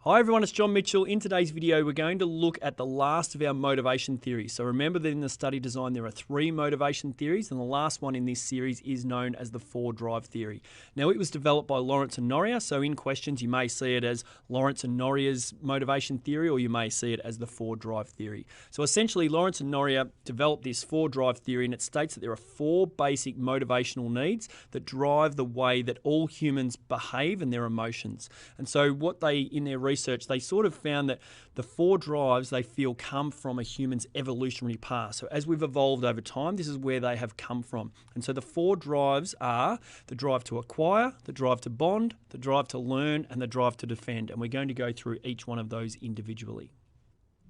Hi everyone, it's John Mitchell. In today's video, we're going to look at the last of our motivation theories. So remember that in the study design, there are 3 motivation theories, and the last one in this series is known as the 4 drive theory. Now, it was developed by Lawrence and Noria, so in questions, you may see it as Lawrence and Noria's motivation theory, or you may see it as the 4 drive theory. So essentially, Lawrence and Noria developed this 4 drive theory, and it states that there are 4 basic motivational needs that drive the way that all humans behave and their emotions. And so what they, in their research, they sort of found that the 4 drives they feel come from a human's evolutionary past. So as we've evolved over time, this is where they have come from. And so the 4 drives are the drive to acquire, the drive to bond, the drive to learn, and the drive to defend. And we're going to go through each one of those individually.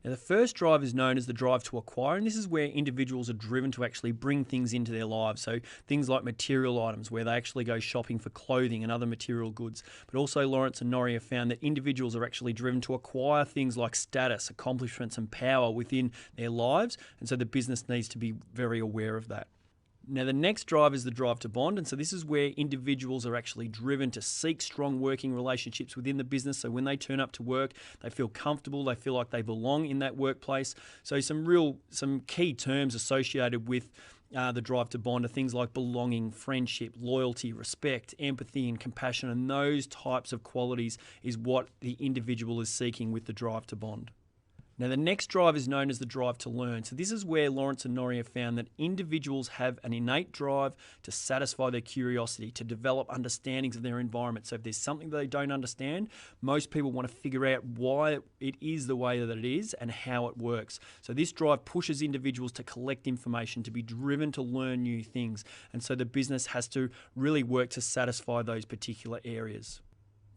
Now, the first drive is known as the drive to acquire, and this is where individuals are driven to actually bring things into their lives. So things like material items, where they actually go shopping for clothing and other material goods. But also Lawrence and Noria found that individuals are actually driven to acquire things like status, accomplishments, and power within their lives. And so the business needs to be very aware of that. Now, the next drive is the drive to bond, and so this is where individuals are actually driven to seek strong working relationships within the business. So when they turn up to work, they feel comfortable, they feel like they belong in that workplace. So some key terms associated with the drive to bond are things like belonging, friendship, loyalty, respect, empathy, and compassion, and those types of qualities is what the individual is seeking with the drive to bond. Now, the next drive is known as the drive to learn. So this is where Lawrence and Noria found that individuals have an innate drive to satisfy their curiosity, to develop understandings of their environment. So if there's something that they don't understand, most people want to figure out why it is the way that it is and how it works. So this drive pushes individuals to collect information, to be driven to learn new things. And so the business has to really work to satisfy those particular areas.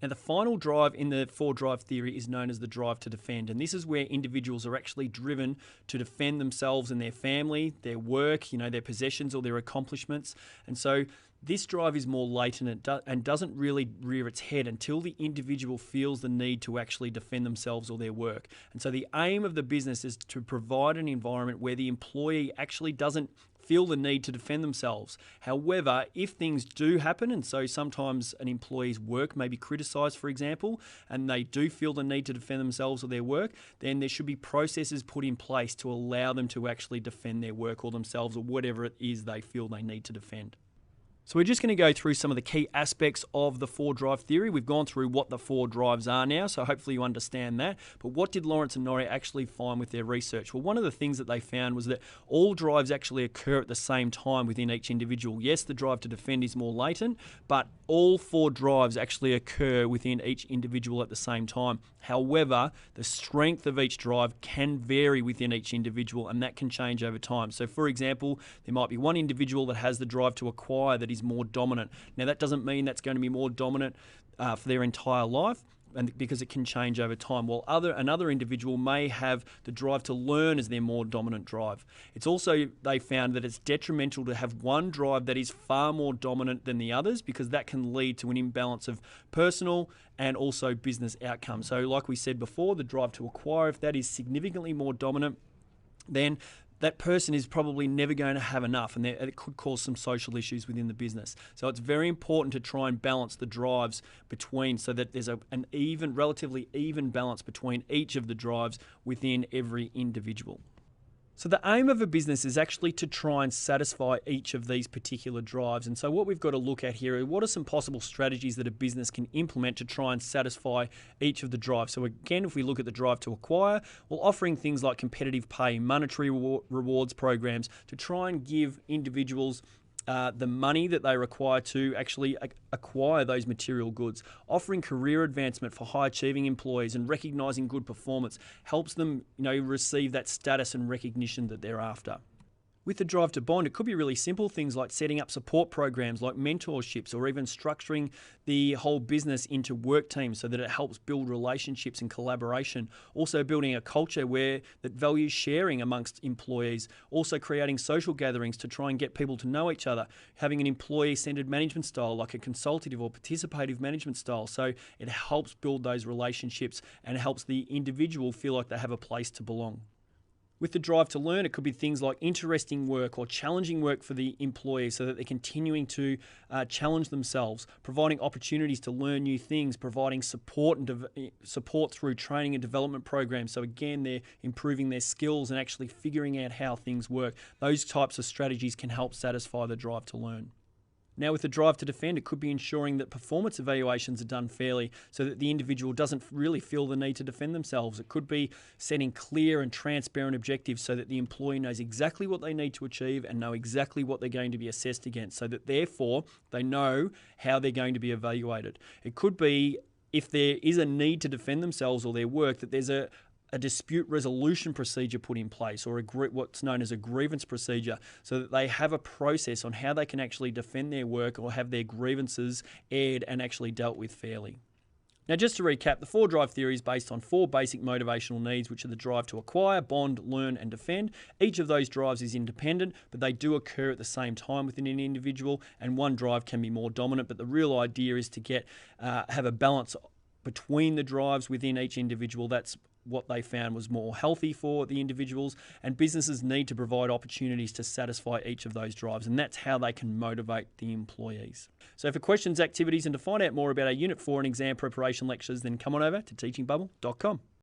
Now, the final drive in the 4 drive theory is known as the drive to defend, and this is where individuals are actually driven to defend themselves and their family, their work, their possessions or their accomplishments. And so this drive is more latent and doesn't really rear its head until the individual feels the need to actually defend themselves or their work. And so the aim of the business is to provide an environment where the employee actually doesn't feel the need to defend themselves. However, if things do happen, and so sometimes an employee's work may be criticised, for example, and they do feel the need to defend themselves or their work, then there should be processes put in place to allow them to actually defend their work or themselves or whatever it is they feel they need to defend. So we're just going to go through some of the key aspects of the 4 drive theory. We've gone through what the 4 drives are now, so hopefully you understand that. But what did Lawrence and Noria actually find with their research? Well, one of the things that they found was that all drives actually occur at the same time within each individual. Yes, the drive to defend is more latent, but all 4 drives actually occur within each individual at the same time. However, the strength of each drive can vary within each individual, and that can change over time. So for example, there might be one individual that has the drive to acquire that is more dominant. Now, that doesn't mean that's going to be more dominant for their entire life, and because it can change over time, while another individual may have the drive to learn as their more dominant drive. It's also, they found that it's detrimental to have one drive that is far more dominant than the others, because that can lead to an imbalance of personal and also business outcomes. So like we said before, the drive to acquire, if that is significantly more dominant, then that person is probably never going to have enough, and it could cause some social issues within the business. So it's very important to try and balance the drives between, so that there's an relatively even balance between each of the drives within every individual. So the aim of a business is actually to try and satisfy each of these particular drives. And so what we've got to look at here are what are some possible strategies that a business can implement to try and satisfy each of the drives. So again, if we look at the drive to acquire, well, offering things like competitive pay, monetary rewards programs to try and give individuals the money that they require to actually acquire those material goods. Offering career advancement for high achieving employees and recognising good performance helps them, receive that status and recognition that they're after. With the drive to bond, it could be really simple things like setting up support programs like mentorships, or even structuring the whole business into work teams so that it helps build relationships and collaboration. Also building a culture that values sharing amongst employees. Also creating social gatherings to try and get people to know each other. Having an employee-centered management style like a consultative or participative management style. So it helps build those relationships and helps the individual feel like they have a place to belong. With the drive to learn, it could be things like interesting work or challenging work for the employee so that they're continuing to challenge themselves, providing opportunities to learn new things, providing support and support through training and development programs. So again, they're improving their skills and actually figuring out how things work. Those types of strategies can help satisfy the drive to learn. Now, with the drive to defend, it could be ensuring that performance evaluations are done fairly so that the individual doesn't really feel the need to defend themselves. It could be setting clear and transparent objectives so that the employee knows exactly what they need to achieve and know exactly what they're going to be assessed against, so that therefore they know how they're going to be evaluated. It could be, if there is a need to defend themselves or their work, that there's a dispute resolution procedure put in place, or what's known as a grievance procedure, so that they have a process on how they can actually defend their work or have their grievances aired and actually dealt with fairly. Now, just to recap, the 4 drive theory is based on 4 basic motivational needs, which are the drive to acquire, bond, learn, and defend. Each of those drives is independent, but they do occur at the same time within an individual, and one drive can be more dominant, but the real idea is to have a balance between the drives within each individual. That's what they found was more healthy for the individuals, and businesses need to provide opportunities to satisfy each of those drives, and that's how they can motivate the employees. So for questions, activities, and to find out more about our Unit 4 and exam preparation lectures, then come on over to teachingbubble.com.